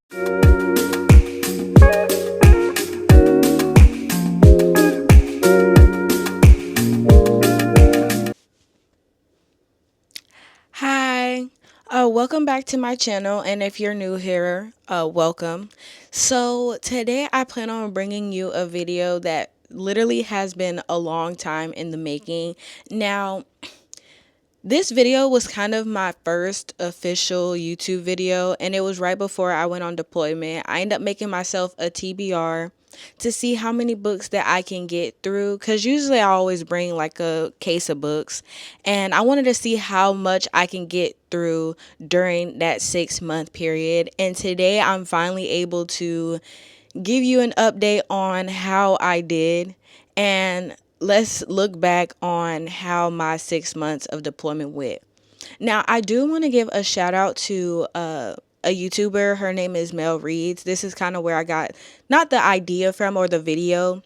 Hi, welcome back to my channel, and if you're new here, welcome. So today I plan on bringing you a video that literally has been a long time in the making. Now, this video was kind of my first official YouTube video, and it was right before I went on deployment. I ended up making myself a TBR to see how many books that I can get through, because usually I always bring like a case of books, and I wanted to see how much I can get through during that 6-month period. And today I'm finally able to give you an update on how I did, and let's look back on how my 6 months of deployment went. Now, I do want to give a shout out to a YouTuber. Her name is Mel Reeds. This is kind of where I got not the idea from or the video,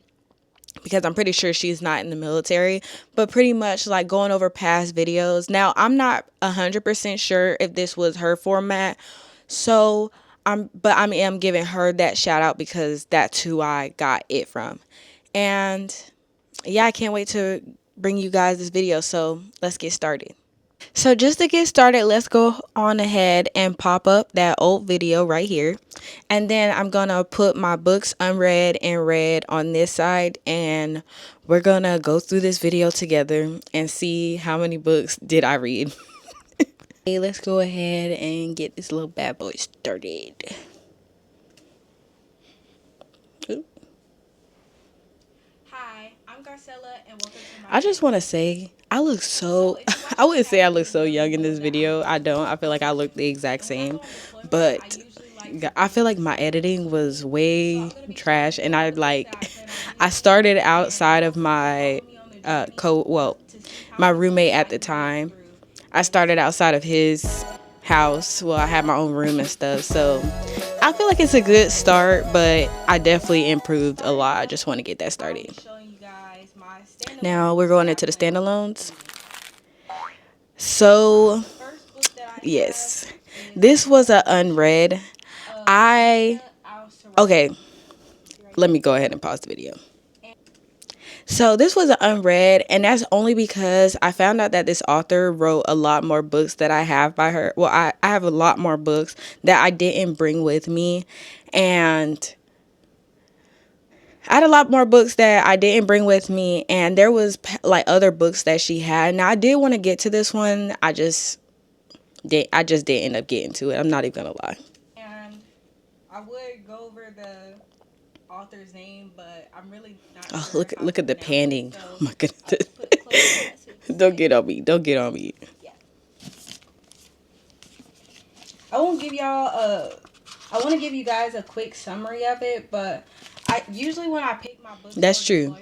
because I'm pretty sure she's not in the military, but pretty much like going over past videos. Now, I'm not 100% sure if this was her format, so I am giving her that shout out because that's who I got it from. And yeah, I can't wait to bring you guys this video, so let's get started. So just to get started, let's go on ahead and pop up that old video right here. And then I'm going to put my books unread and read on this side, and we're going to go through this video together and see how many books did I read. Okay, let's go ahead and get this little bad boy started. Ooh. Hi, I'm Garcella, and welcome to my I just want to say, I look so, I wouldn't say I look so young in this video. I don't. I feel like I look the exact same. But I feel like my editing was way trash. And I started outside of my, my roommate at the time. I started outside of his house. Well, I had my own room and stuff. So I feel like it's a good start, but I definitely improved a lot. I just want to get that started. Now we're going into the standalones. So, yes, this was an unread. Okay, let me go ahead and pause the video. So this was an unread, and that's only because I found out that this author wrote a lot more books that I have by her. Well, I have a lot more books that I didn't bring with me, and I had a lot more books that I didn't bring with me, and there was like other books that she had. Now I did want to get to this one. I just didn't end up getting to it. I'm not even gonna lie. And I would go over the author's name, but I'm really not. Oh, sure look at the panning. So oh my goodness. Don't get on me. Don't get on me. Yeah. I won't give y'all I want to give you guys a quick summary of it, but I usually when I pick my books, that's true.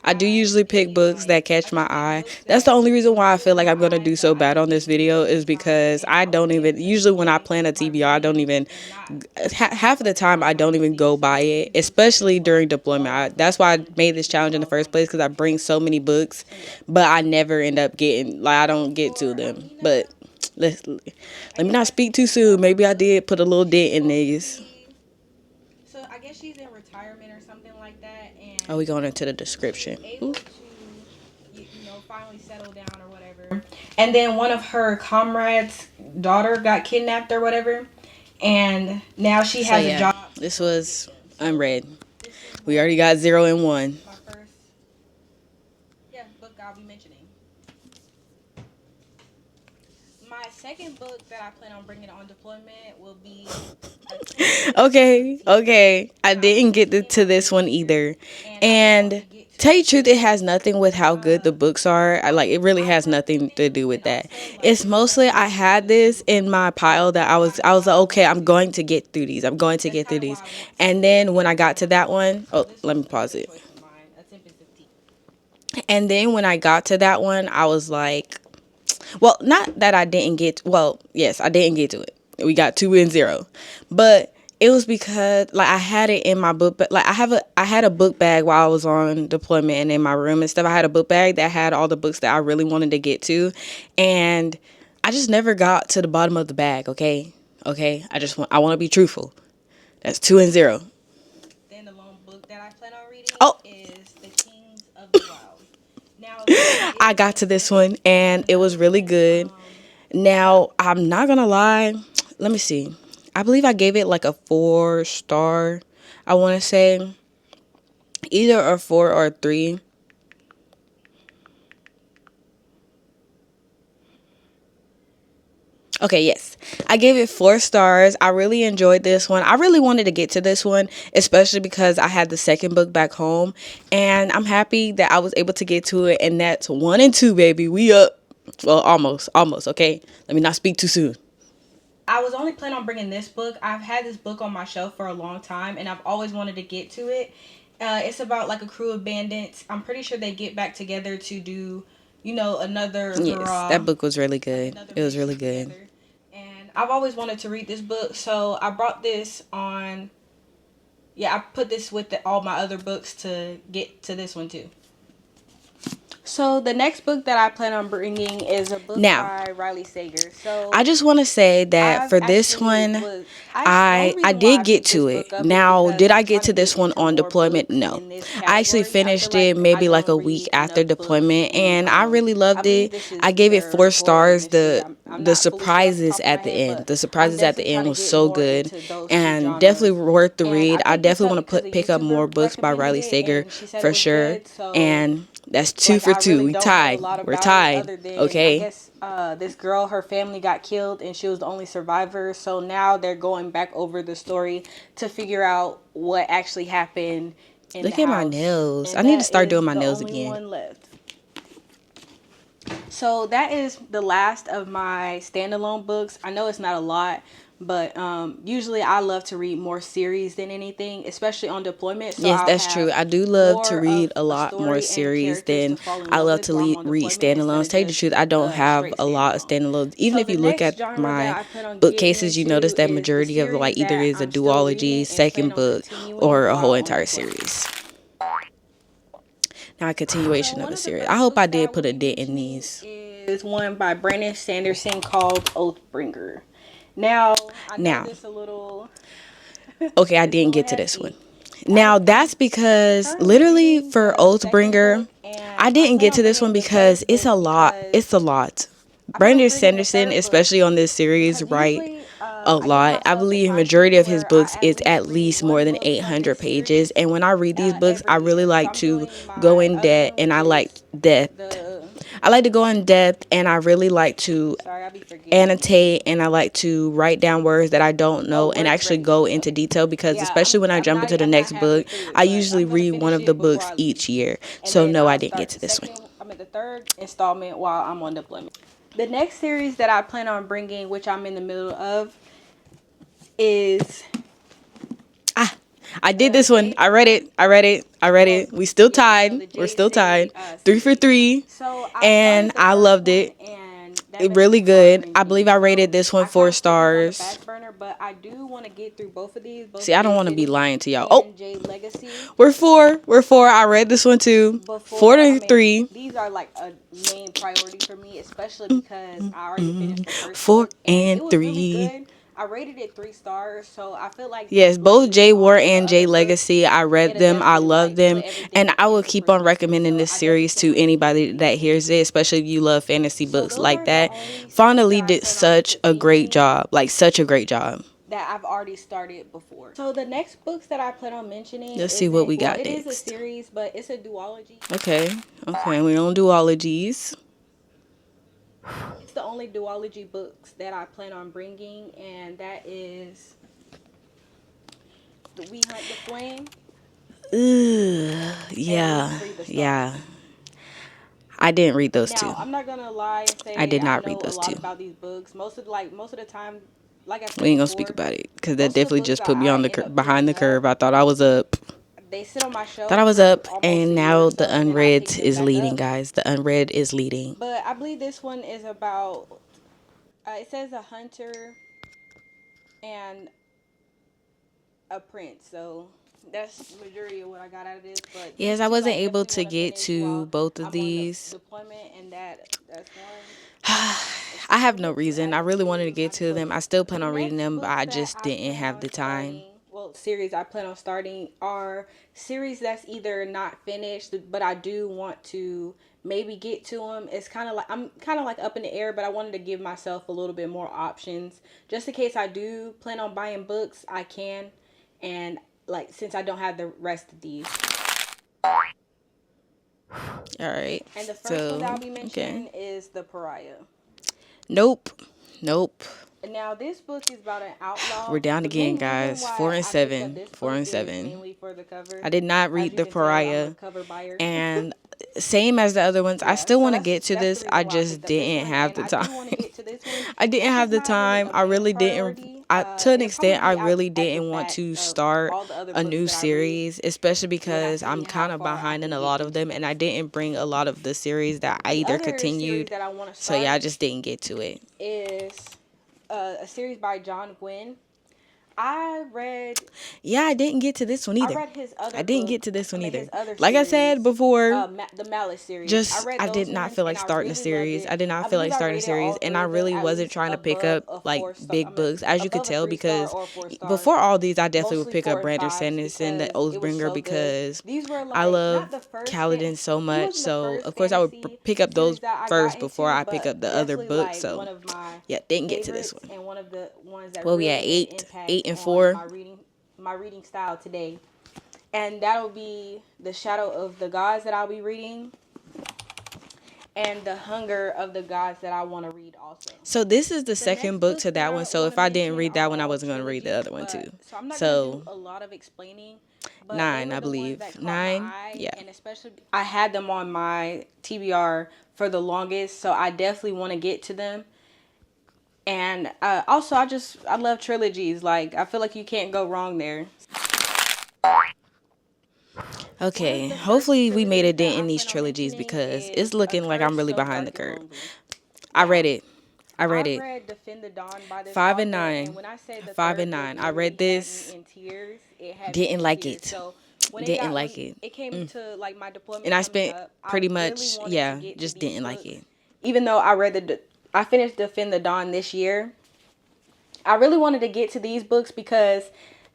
I do usually pick books that catch my eye. That's the only reason why I feel like I'm going to do so bad on this video, is because I don't even, usually when I plan a TBR, I don't even, half of the time I don't even go by it, especially during deployment. That's why I made this challenge in the first place, because I bring so many books, but I never end up getting, like I don't get to them. But let me not speak too soon. Maybe I did put a little dent in these. So I guess she's in retirement or something like that. And oh, we going into the description. Able to, finally settle down or whatever. And then one of her comrades' daughter got kidnapped or whatever, and now she has a job. This was unread. We already got 0 and 1. My first, book I'll be mentioning. My second book that I plan on bringing on deployment will be okay. I didn't get to this one either. And tell you the truth, it has nothing with how good the books are. It really has nothing to do with that. It's mostly I had this in my pile that I was like, okay, I'm going to get through these. And then when I got to that one, oh, let me pause it. And then when I got to that one, I was like, well, not that I didn't get, well, yes, I didn't get to it. We got 2 and 0. But it was because I had it in my book, but I had a book bag while I was on deployment and in my room and stuff. I had a book bag that had all the books that I really wanted to get to, and I just never got to the bottom of the bag, okay? I want to be truthful. That's 2 and 0. Standalone book that I plan on reading is The Kings of the Wild. Now, I got to this one and it was really good. Now, I'm not gonna lie. Let me see. I believe I gave it like a 4-star. I want to say either a 4 or a 3. Okay, yes. I gave it 4 stars. I really enjoyed this one. I really wanted to get to this one, especially because I had the second book back home. And I'm happy that I was able to get to it. And that's 1 and 2, baby. We up. Well, almost, okay? Let me not speak too soon. I was only planning on bringing this book. I've had this book on my shelf for a long time, and I've always wanted to get to it. It's about like a crew of bandits. I'm pretty sure they get back together to do, another hurrah. Yes, that book was really good. It was really good. Together. And I've always wanted to read this book, so I brought this on. Yeah, I put this with all my other books to get to this one too. So the next book that I plan on bringing is a book by Riley Sager. So I just want to say that for this one, I did get to it. Now, did I get to this one on deployment? No. I actually finished it maybe like a week after deployment, and I really loved it. I gave it 4 stars. The surprises at the end. The surprises at the end was so good and definitely worth the read. I definitely want to pick up more books by Riley Sager for sure. And that's 2 for 2. We tied. We're tied. Okay. I guess this girl, her family got killed and she was the only survivor. So now they're going back over the story to figure out what actually happened in the house. Look at my nails. I need to start doing my nails again. So that is the last of my standalone books. I know it's not a lot, but usually I love to read more series than anything, especially on deployment. So yes, that's true. I do love to read a lot more series than I love to read standalones. Tell you the truth, I don't have a lot of standalones. Even if you look at my bookcases, you notice that majority of like either is a duology, second book, or a whole entire series. Now a continuation of a series. I hope I did put a dent in these. Is one by Brandon Sanderson called Oathbringer. Now, this a little okay, I didn't get to this one. Now, that's because literally for Oathbringer, I didn't get to this one because it's a lot. It's a lot. Brandon Sanderson, especially on this series, write a lot. I believe the majority of his books is at least more than 800 pages. And when I read these books, I really like to go in depth, and I like depth. I like to go in depth, and I really like to annotate, and I like to write down words that I don't know and actually go into detail, because especially when I jump into the next book, I usually read one of the books each year. So no, I didn't get to this one. I'm at the 3rd installment while I'm on deployment. The next series that I plan on bringing, which I'm in the middle of, is I did this one. I read it. We still tied. We're still tied. 3 for 3. And I loved it. Really good. I believe I rated this one 4 stars. But I do want to get through both of these. See, I don't want to be lying to y'all. Oh, we're 4. We're 4. I read this one too. 4 to 3. These are like a main priority for me, especially because I already finished the first 4 and 3. Really, I rated it 3 stars, so I feel like yes, both J War and J Legacy, I read them, I love them, and I will keep on recommending this series to anybody that hears it, especially if you love fantasy books like that. Fauna Lee did such a great job, like such a great job. That I've already started before. So the next books that I plan on mentioning, let's see what we got next. It is a series, but it's a duology. Okay, we don't duologies. It's the only duology books that I plan on bringing, and that is The We Hunt the Flame. Yeah. I didn't read those two. I'm not gonna lie and say I did not read those two. About these books, most of the time, like I said, we ain't gonna speak about it because that definitely just put me on the behind the curve. I thought I was up. They sit on my shelf. Thought I was up, and now the unread is leading, guys. The unread is leading. But I believe this one is about. It says a hunter and a prince. So that's the majority of what I got out of this. But yes, I wasn't able to get to both of these. Deployment and that's one. I have no reason. I really wanted to get to them. I still plan on reading them, but I just didn't have the time. series I plan on starting are series that's either not finished, but I do want to maybe get to them. It's kind of like I'm kind of like up in the air, but I wanted to give myself a little bit more options just in case I do plan on buying books. I can, and like since I don't have the rest of these. All right. And the first one that I'll be mentioning is The Pariah. Nope. Now this book is about an outlaw. We're down again, guys. 4 and 7. 4 and 7. Mainly for the cover. I did not read The Pariah. And same as the other ones, I still want to get to this. I just didn't have the time. I didn't have the time. I really didn't. To an extent, I really didn't want to start a new series, especially because I'm kind of behind in a lot of them, and I didn't bring a lot of the series that I either continued. So yeah, I just didn't get to it. Is a series by John Gwynne. I didn't get to this one either. I didn't get to this one either. Like I said before, the Malice series. I did not feel like starting a series. I did not feel like starting a series, and I really wasn't trying to pick up like big books, as you could tell, because before all these, I definitely would pick up Brandon Sanderson, the Oathbringer, because I love Kaladin so much. So of course I would pick up those first before I pick up the other books. So yeah, didn't get to this one. Well, we had 8 and 4. My reading style today, and that'll be The Shadow of the Gods that I'll be reading, and The Hunger of the Gods that I want to read also. So this is the second book to that one. So if I didn't read that one, I wasn't going to read the other one too. So I'm not going to do a lot of explaining. 9, I believe. 9, yeah. And especially, I had them on my TBR for the longest, so I definitely want to get to them. And also, I love trilogies. Like, I feel like you can't go wrong there. Okay, hopefully we made a dent in these trilogies because it's looking like I'm really behind the curve. I read it. Defend the Dawn by this 5 and 9. 5 and 9. I read this. Didn't like it. Didn't like it. It came to like my deployment, and I spent pretty much just didn't like it. Even though I finished Defend the Dawn this year, I really wanted to get to these books because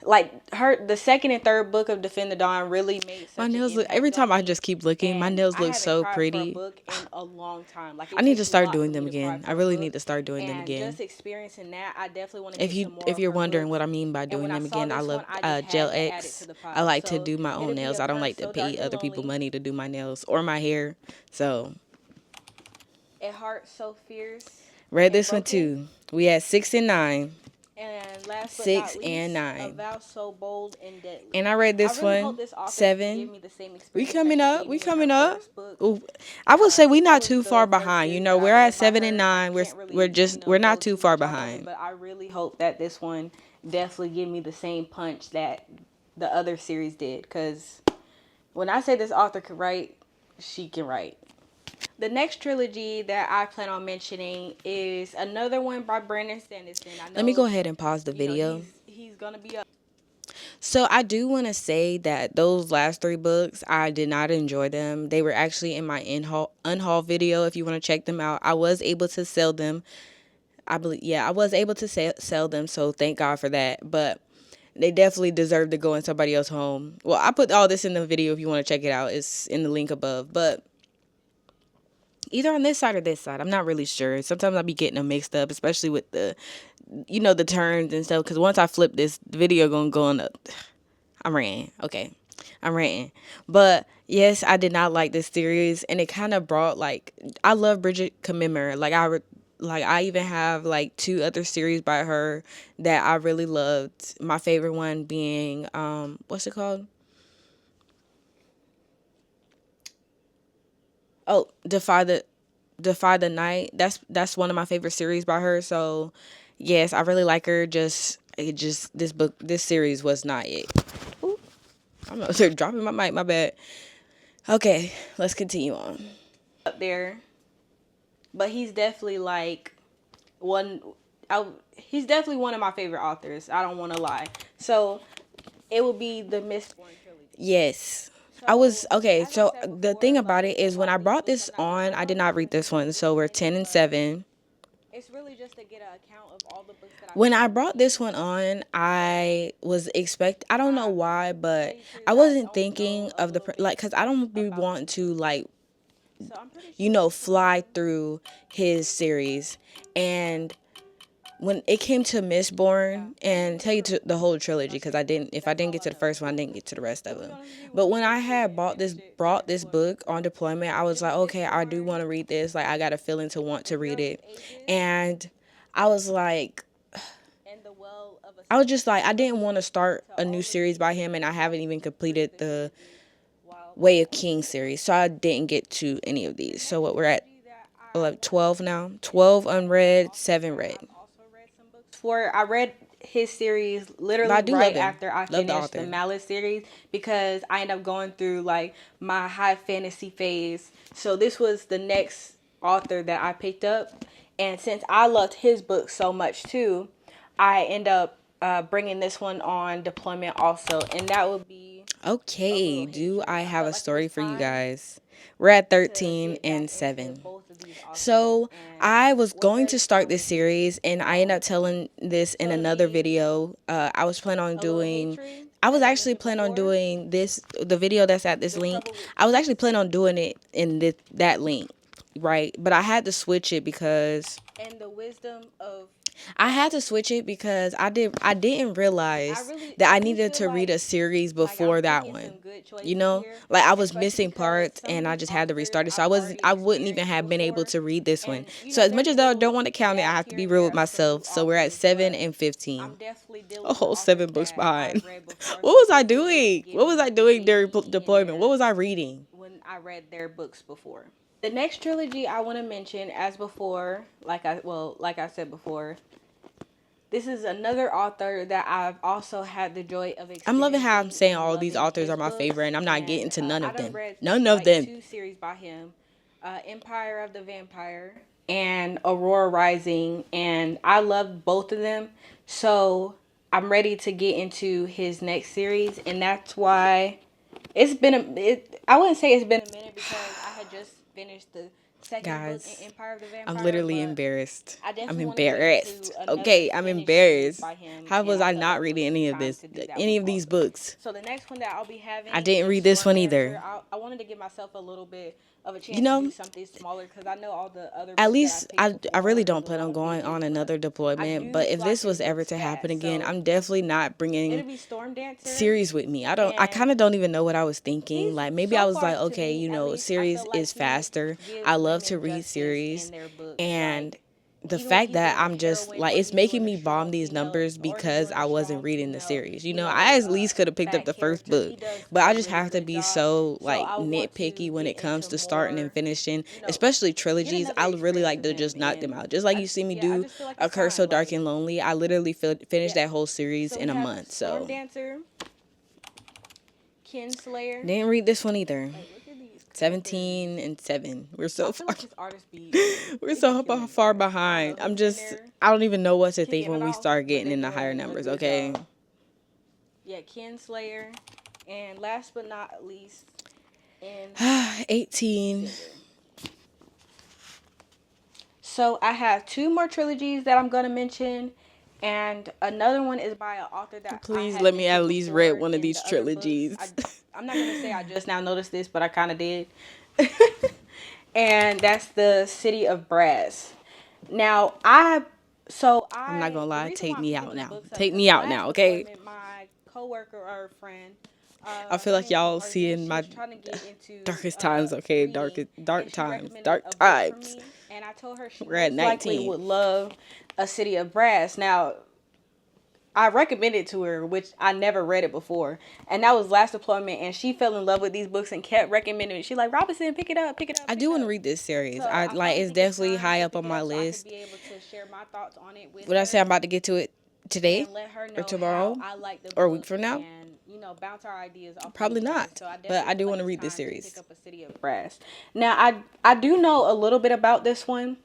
like the second and third book of Defend the Dawn really made such my nails look every time I just keep looking, my nails look so pretty. For a book in a long time. Like, I need to start doing them again. I really need to start doing them again. Just experiencing that, I definitely want to get some more. If you're wondering what I mean by doing them again, I love Gel X. I like to do my own nails. I don't like to pay other people money to do my nails or my hair. So At Heart So Fierce. Read this one too. We had 6 and 9. And last but 6 not least, and 9. A Vow So Bold and Deadly. And I read this one. 7. We coming up. Ooh, I would say we're not too far behind. You know, we're at 7 and 9. We're not too far behind. But I really hope that this one definitely give me the same punch that the other series did. Because when I say this author can write, she can write. The next trilogy that I plan on mentioning is another one by Brandon Sanderson. Let me go ahead and pause the video. He's going to be up. So I do want to say that those last 3 books, I did not enjoy them. They were actually in my unhaul video. If you want to check them out, I was able to sell them. I was able to sell them. So thank God for that. But they definitely deserve to go in somebody else's home. Well, I put all this in the video if you want to check it out. It's in the link above. But either on this side or this side, I'm not really sure. Sometimes I'll be getting them mixed up, especially with the turns and stuff. Because once I flip this, the video gonna go on the... I'm ranting. Okay. I'm ranting. But yes, I did not like this series. And it kind of brought, like... I love Bridget Commimer. I even have, 2 other series by her that I really loved. My favorite one being... what's it called? Oh, Defy the Night. That's one of my favorite series by her. So, yes, I really like her. This series was not it. Ooh, I'm not dropping my mic. My bad. Okay, let's continue on. Up there, but he's definitely he's definitely one of my favorite authors. I don't want to lie. So, it will be the Mistborn trilogy. Yes. So the thing about it is when I brought this on, I did not read this one. So we're 10 and 7. it's really just to get an account of all the books that when I brought this one on, I was I don't know why, but I wasn't thinking of like, because I don't be wanting to, like, fly through his series. And when it came to Mistborn, and tell you to the whole trilogy, because if I didn't get to the first one, I didn't get to the rest of them. But when I had brought this book on deployment, I was like, okay, I do want to read this. Like, I got a feeling to want to read it. And I was like, I was just like, I didn't want to start a new series by him, and I haven't even completed the Way of Kings series, so I didn't get to any of these. So what, we're at 12 now. 12 unread, 7 read. I read his series literally right after I finished the Malice series, because I ended up going through like my high fantasy phase. So this was the next author that I picked up, and since I loved his book so much too, I end up bringing this one on deployment also, and that would be okay. Do I have a story for you guys? We're at 13 and 7. So I was going to start this series, and I ended up telling this in another video. I was actually planning on doing this, the video that's at this link. I was actually planning on doing it in that link, right? But I had to switch it because I didn't realize that I needed to read a series before that one. Like, I was missing parts, and I just had to restart it. So I wouldn't even have been able to read this one. So as much as I don't want to count it, I have to be real with myself. So we're at 7 and 15. A whole 7 books behind. What was I doing? What was I doing during deployment? What was I reading when I read their books before? The next trilogy I want to mention, as before, like I said before, this is another author that I've also had the joy of. I'm loving how I'm saying all these authors are my favorite, and I'm not getting to none of them. None of them. 2 series by him, Empire of the Vampire and Aurora Rising, and I love both of them. So I'm ready to get into his next series, and that's why it's been I wouldn't say it's been a minute, because I had just finished the second book in Empire of the Vampire. I'm literally embarrassed. I'm embarrassed. Okay, I'm embarrassed. How was I not reading any of these books? So the next one that I'll be having, I didn't read this one either. I wanted to give myself a little bit of a chance to do something smaller, because I know all the other books. At least I really don't plan on going on another deployment, but if this was ever to happen again, I'm definitely not bringing series with me. I kind of don't even know what I was thinking. Like, maybe I was like, okay, series is faster. I love to read series, and the fact that I'm just like, it's making me bomb these numbers because I wasn't reading the series. I at least could have picked up the first book, but I just have to be so like nitpicky when it comes to starting and finishing, especially trilogies. I really like to just knock them out. Just like you see me do A Curse So Dark and Lonely. I literally finished that whole series in a month. So didn't read this one either. 17 and 7. We're so far. We're so far behind. I don't even know what to think when we start getting in the higher numbers, okay? Yeah, Kinslayer. And last but not least, 18. So I have 2 more trilogies that I'm going to mention. And another one is by an author that please let me at least read one of these trilogies. I'm not going to say I just now noticed this, but I kind of did. And that's The City of Brass. Now, I'm not going to lie. Take me out now. Take me out now, okay? My coworker or friend, I feel like y'all seeing my darkest times, okay? Dark times. And I told her we're at 19. Would love A City of Brass. Now, I recommended to her, which I never read it before, and that was last deployment, and she fell in love with these books and kept recommending it. She's like, Robinson, pick it up. I do want to read this series. So it's definitely high up on my list. Be able to share my thoughts on it with I say I'm about to get to it today or tomorrow or a week from now. And, bounce our ideas off. Probably not, so but I do want to read this series. Pick up A City of Brass. Now, I do know a little bit about this one.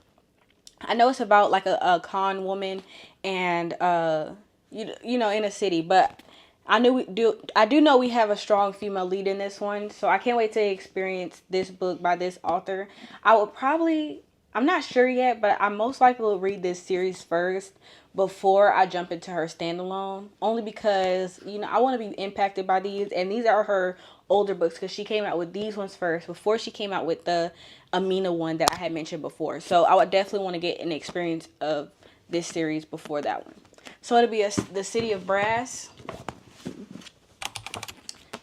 I know it's about like a con woman and in a city, but I do know we have a strong female lead in this one, so I can't wait to experience this book by this author. I would probably I'm not sure yet, but I most likely will read this series first before I jump into her standalone. Only because, I want to be impacted by these. And these are her older books because she came out with these ones first before she came out with the Amina one that I had mentioned before. So I would definitely want to get an experience of this series before that one. So it'll be The City of Brass,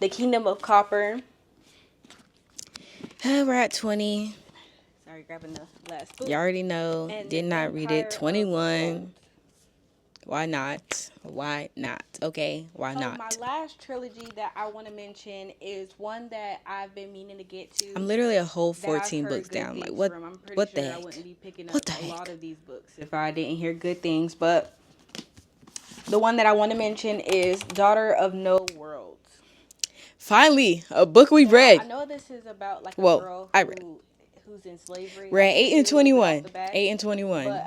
The Kingdom of Copper. We're at 20. Sorry, grabbing the last book. You already know. And did not read it. 21. Why not? Why not? Okay, why not? My last trilogy that I want to mention is one that I've been meaning to get to. I'm literally a whole 14 books down. Like, what the heck? I wouldn't be picking up a lot of these books if I didn't hear good things. But the one that I want to mention is Daughter of No Worlds. Finally, a book we've read. I know this is about like a girl who's in slavery. We're at 8 and 21. 8 and 21. But,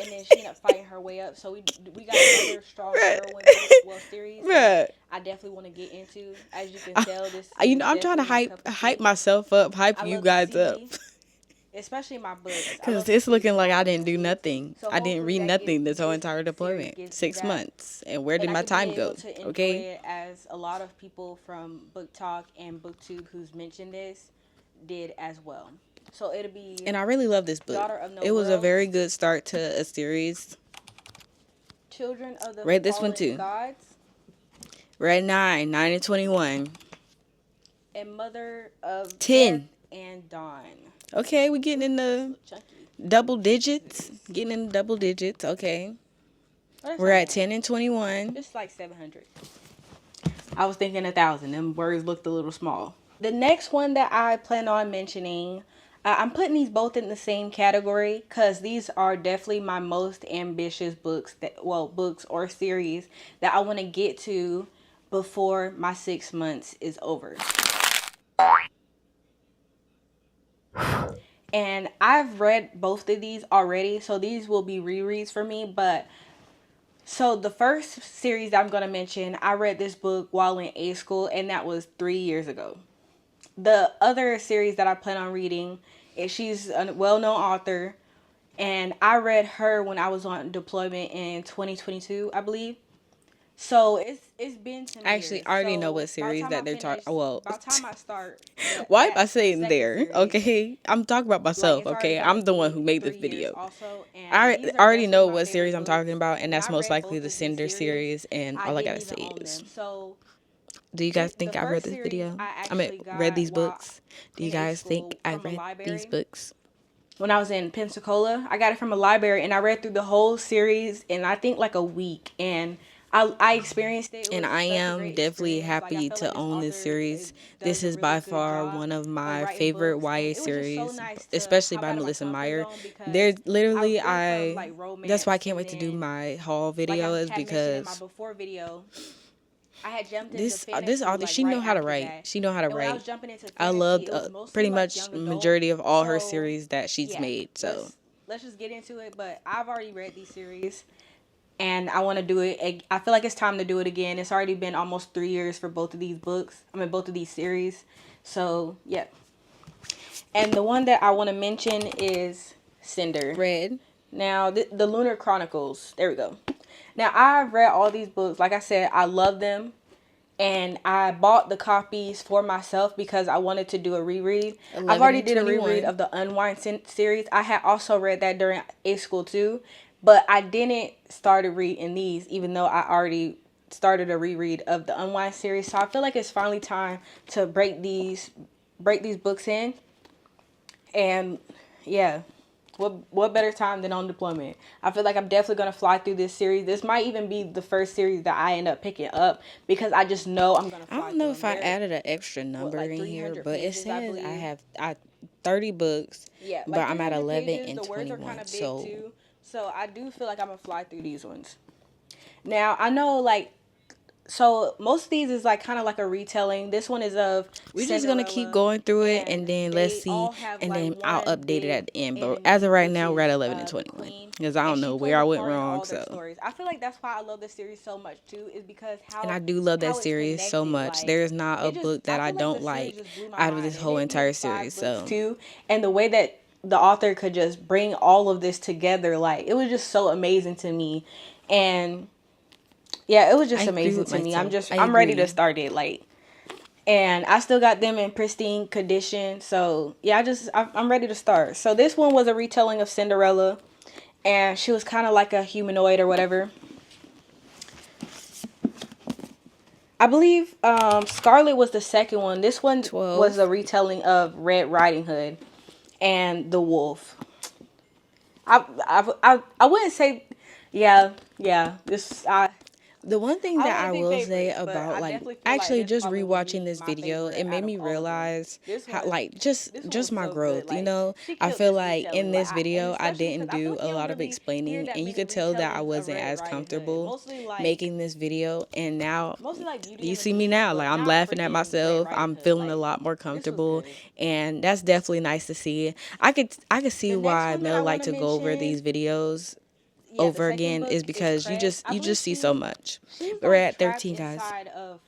and then she ended up fighting her way up. So we got another strong heroine series. I definitely want to get into. As you can tell, this. I'm trying to hype myself up, hype you guys up. Especially my books. Because it's looking like I didn't do nothing. So I didn't read nothing this whole entire deployment. 6 months. And where did my time go? Okay. As a lot of people from Book Talk and Booktube who's mentioned this did as well. So it'll be. And I really love this book. It was a very good start to a series. Children of the Read this one too. Gods. Read 9 and 21. And Mother of 10 Death and Dawn. Okay, we're getting in the double digits. Getting in the double digits. Okay. We're at 10 and 21. Just like 700. I was thinking 1,000. Them words looked a little small. The next one that I plan on mentioning, I'm putting these both in the same category because these are definitely my most ambitious books books or series that I want to get to before my 6 months is over. And I've read both of these already, so these will be rereads for me. But so the first series I'm going to mention, I read this book while in A school, and that was 3 years ago. The other series that I plan on reading is she's a well-known author, and I read her when I was on deployment in 2022, I believe. So it's been some years. I already know what series that they're talking. Well, by the time I start, why am I saying there? Series, okay, I'm talking about myself. Okay, I'm the one who made this video. Also, I already know what series I'm talking about, and that's most likely the Cinder series. And all I gotta say is, do you guys think I read this video? Read these books. Do you guys think I read these books? When I was in Pensacola, I got it from a library, and I read through the whole series in I think like a week, and I experienced it. And I am definitely happy to own this series. This is by far one of my favorite YA series, especially by Melissa Meyer. There's literally that's why I can't wait to do my haul video, is because my before video, I had jumped into this author, she know how to write. She know how to write. I loved pretty much majority of all her series that she's made. So let's just get into it. But I've already read these series, and I want to do it. I feel like it's time to do it again. It's already been almost 3 years for both of these books. Both of these series. So yeah. And the one that I want to mention is Cinder. Read. Now the Lunar Chronicles. There we go. Now, I've read all these books. Like I said, I love them. And I bought the copies for myself because I wanted to do a reread. I've already did a reread of the Unwind series. I had also read that during A school too. But I didn't start a read in these, even though I already started a reread of the Unwind series. So I feel like it's finally time to break these books in. And yeah. What better time than on deployment? I feel like I'm definitely going to fly through this series. This might even be the first series that I end up picking up because I just know I'm going to fly through. I don't know if I added an extra number in here, but it says I have 30 books, but I'm at 11 and 21. So I do feel like I'm going to fly through these ones. Now, I know so most of these is kind of like a retelling. This one is of we're just gonna keep going through it, and then let's see, and then I'll update it at the end. But as of right now, we're at 11 and 21 because I don't know where I went wrong. So I feel like that's why I love this series so much too, is because and I do love that series so much. There is not a book that I don't like out of this whole entire series. So too, and the way that the author could just bring all of this together. Like, it was just so amazing to me. And yeah, it was just amazing to me. I'm ready to start it. Like, and I still got them in pristine condition. So yeah, I'm ready to start. So this one was a retelling of Cinderella, and she was kind of like a humanoid or whatever. I believe Scarlet was the second one. This one 12. was a retelling of Red Riding Hood and the Wolf. I wouldn't say, yeah. The one thing that I wouldn't will pick say favorites, but I about, like, definitely feel like actually this just probably would rewatching be this my video, favorite it made out me of all of them. realize This how, one, like, this one just was my so good. growth, you Like, know. she I killed feel this like in retelling. Like, this and video I especially didn't because I feel do like a you don't lot of really hear explaining, that and you many could tell that I retellings of wasn't Red as Riding Hood. comfortable making this video, and now Mostly like Beauty you and the see me Beast, now, like, but I'm not laughing at freaking Red myself. Riding I'm Hood. feeling a Like, lot more this was comfortable, good. and that's definitely nice to see. I could see The next why one that Mel I like want to to go over mention, these videos yeah, the over second again, book is is because Crest. I you believe just see so much. she was But we're like at trapped 13, guys. inside of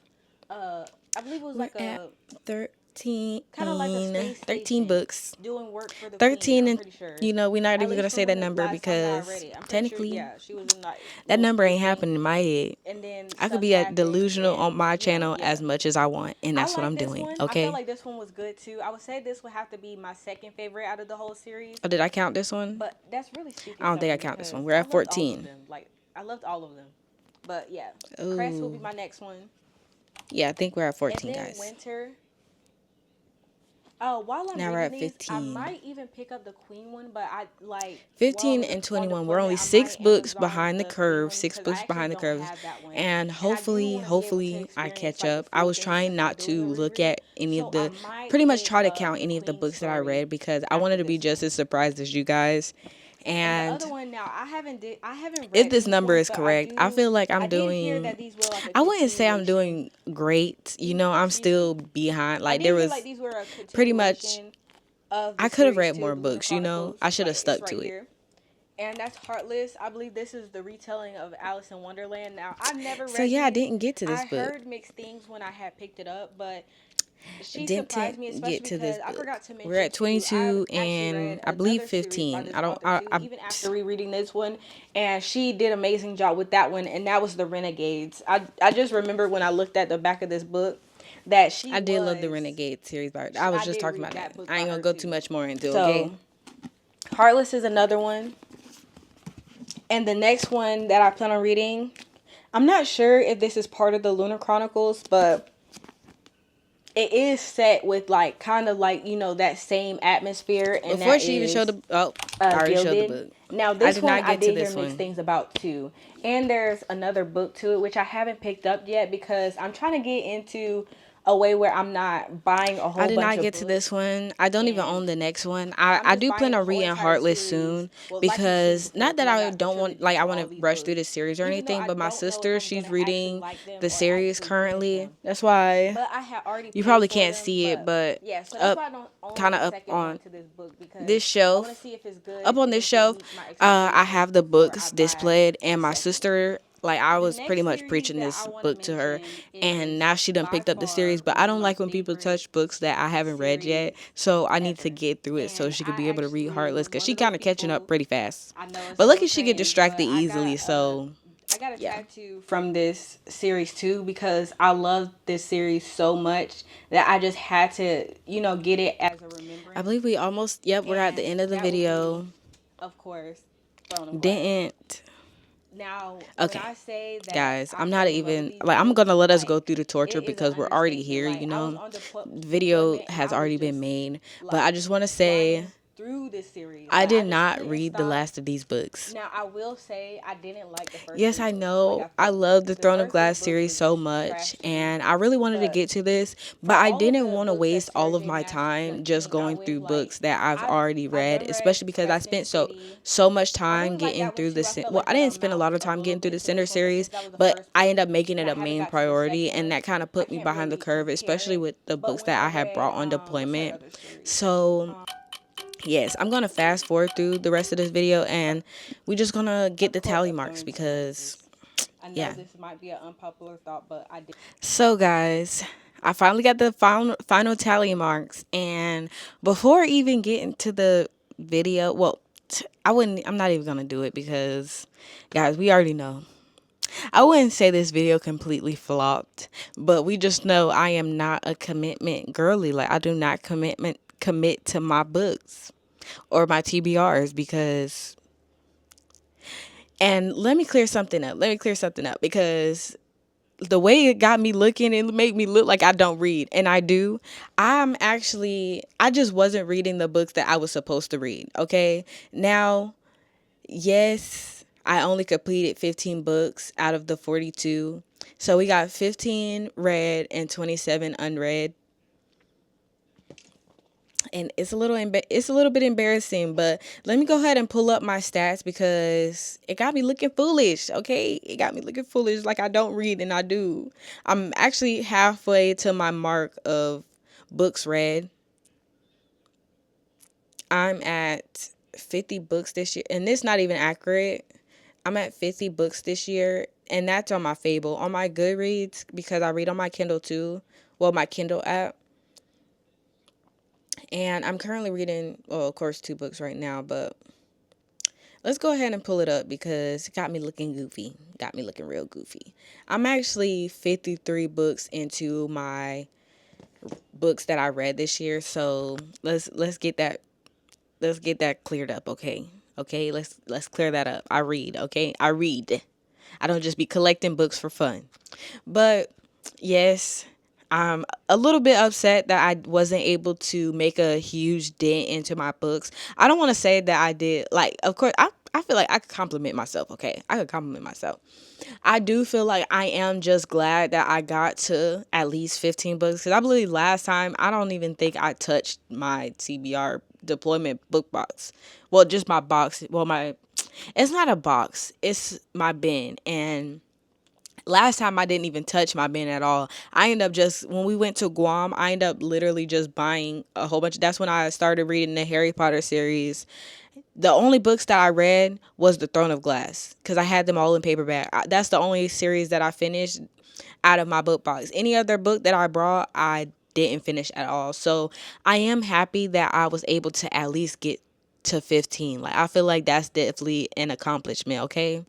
I believe it was We're like at a 13, kind of like a space 13 station books. doing work for the queen. 13, I'm and pretty sure. you know, we're not At even least gonna from say when that the number last time that I because read it, I'm pretty sure. technically Yeah, she was in that that little number space ain't thing, happening in my head. and then I could stuff be at happened, delusional on and my you know, channel yeah. as much as I want, and I that's what like I'm this doing. one. I felt Okay. like this one was good too. I would say this would have to be my second favorite out of the whole series. Oh, did I count this one? But that's really speaking I don't think I something count this because one. We're I at loved all of 14. them. Like, I loved all of them. But yeah, Crest will be Ooh. my next one. Yeah, I think we're at And 14, then guys. Winter. Oh, while I'm Now we're reading at these, I 15. might even pick up the Queen one, but I like 15 while and on 21. We're only deployment, I 6 might books Amazon behind the the Queen curve, one 6 because I books actually behind the don't curve. have that one, And and I do want to be able to hopefully I experience catch like the up. I full was thing trying since I'm not to doing a look reread. at any of So I the, might pretty much pick try to up count the any of the Queen books that I story read because I after wanted to be this just one. as surprised as you guys. And the And other one now, I haven't if read this these number ones, is but correct, I feel like I I'm did hear doing, that these were like a I wouldn't say I'm continuation. doing great. You know, I'm Excuse still me. behind. I Like, did there hear like was these were a pretty much, continuation of the I could have series read too, more the Lunar books, you know? Chronicles. I should have Like, it's stuck right to it. here. And that's Heartless. I believe this is the retelling of Alice in Wonderland. Now, I've never So read yeah, I these. didn't get to this I book. heard mixed things when I had picked it up, but she surprised me, Didn't get especially to this because I book. forgot to We're mention at too. I've 22 actually read and I believe another series by 15. this I don't, author too, even after rereading this one, and she did an amazing job with that one, and that was the Renegades. I just remember when I looked at the back of this book that I did love the Renegade series. I was I just did talking read about that. that book I by ain't gonna her go too. too much more into it, okay? So Heartless is another one. And the next one that I plan on reading, I'm not sure if this is part of the Lunar Chronicles, but it is set with like kind of like, you know, that same atmosphere. And Before that she even is showed the, oh, I already showed the Gilded. book. Now this one I get to did hear this mixed one. things about too. And there's another book to it which I haven't picked up yet because I'm trying to get into a way where I'm not buying a whole bunch I did not of get to books. this one. I don't even And own the next one. I'm I just do buying plan the on whole reading entire Heartless series. soon Well, like you've seen because, before, not because that I I got the don't want, trilogy like, I for want all to these rush through books. this series or Even though anything, I but my don't know if sister, I'm she's gonna actually reading like them the or series actually finish currently. them. That's why But I had already you paid probably for can't them. see it, But but yeah, so that's up, why I don't own kind the of up second one on to this book because this I want to shelf, see if it's good up on and this if it shelf, meets my I expectations have the before I books buy displayed, the and my second one. sister, like, I The was pretty next much series preaching that I this want to book to her, mention and is now she done by picked up the series, far but one I of the don't like most when people favorite touch books that I haven't read series yet, so I need to ever. get through it so And she could I be able to read actually Heartless, was because one she of those kind of catching up people. pretty fast. I know it's But a lucky little she get cringe, but distracted easily, so I got a yeah. tattoo from this series too because I love this series so much that I just had to, you know, get it as a I remembrance. believe we almost, yep, we're at the And end of the that would video. be, of course, Throne of Glass. Didn't. Now, when Okay. I say that Guys, I I'm fell not in love with even, these like, I'm books, gonna let us go like, through the torture it is an because we're already understatement. here, Like, you I was know. on The video deployment and has I was already been just made, but I like just want to say flying through this series. I Like, I did just not couldn't read the stop. last of these books. Now, I will say I didn't like the first Yes, three I books. Like, know. I love the the Throne of first three Glass books series was so just much, trash to me. and I really wanted to But get to this, but for I all of didn't the want to books that waste Sarah all of J. my Maas time just came out going with, through like books that I've already I read, done read especially because I Crescent spent so City. so much I time really like getting that one through too. this. I felt Well, like I that didn't spend a lot amounts of a time little getting through the bit to Cinder this one, but series, since that was the but first I one ended up making it and a I haven't main got to the priority, second and one, that kind of I put me can't behind the really curve, compare especially it. with the But books when that I I had read, brought on what's her deployment. other series? So yes, I'm gonna fast forward through the rest of this video, and we're just gonna get Of the course, tally of marks Thorns and Roses. because I know yeah. this might be an unpopular thought, but I did. So guys, I finally got the final tally marks, and before even getting to the video. Well, I wouldn't. I'm not even gonna do it because, guys, we already know. I wouldn't say this video completely flopped, but we just know I am not a commitment girly. Like I do not commit to my books or my TBRs because. And let me clear something up. Let me clear something up because the way it got me looking, it made me look like I don't read, and I do. I just wasn't reading the books that I was supposed to read. Okay, now, yes, I only completed 15 books out of the 42, so we got 15 read and 27 unread. And it's a little bit embarrassing, but let me go ahead and pull up my stats because it got me looking foolish. Okay, it got me looking foolish like I don't read and I do. I'm actually halfway to my mark of books read. I'm at 50 books this year, and it's not even accurate. I'm at 50 books this year, and that's on my Fable. On my Goodreads, because I read on my Kindle too, well, my Kindle app. And I'm currently reading, well, of course, 2 books right now, but let's go ahead and pull it up because it got me looking goofy. Got me looking real goofy. I'm actually 53 books into my books that I read this year, so let's get that cleared up, okay? Okay, let's clear that up. I read, okay? I read. I don't just be collecting books for fun. But yes, I'm a little bit upset that I wasn't able to make a huge dent into my books. I don't want to say that I did. Like, of course, I feel like I could compliment myself, okay? I could compliment myself. I do feel like I am just glad that I got to at least 15 books because I believe last time I don't even think I touched my TBR deployment book box. Well, just my box. Well, it's not a box. It's my bin. And last time I didn't even touch my bin at all. I ended up just when we went to Guam, I ended up literally just buying a whole bunch. That's when I started reading the Harry Potter series. The only books that I read was The Throne of Glass because I had them all in paperback. That's the only series that I finished out of my book box. Any other book that I brought, I didn't finish at all. So I am happy that I was able to at least get to 15. Like I feel like that's definitely an accomplishment, okay?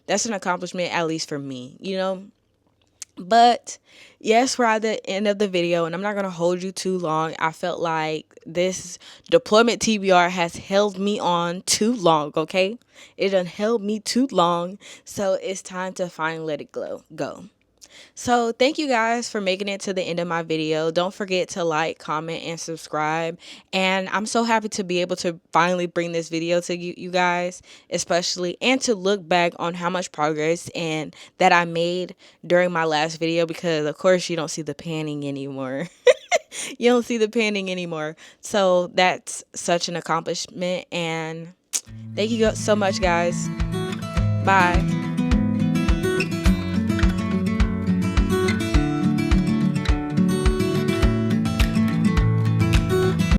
That's an accomplishment at least for me, you know? But yes, we're at the end of the video and I'm not going to hold you too long. I felt like this deployment TBR has held me on too long, okay? It done held me too long. So it's time to finally let it go. So thank you guys for making it to the end of my video. Don't forget to like, comment, and subscribe. And I'm so happy to be able to finally bring this video to you guys, especially, and to look back on how much progress and that I made during my last video because of course you don't see the panning anymore. You don't see the panning anymore. So that's such an accomplishment and thank you so much guys. Bye.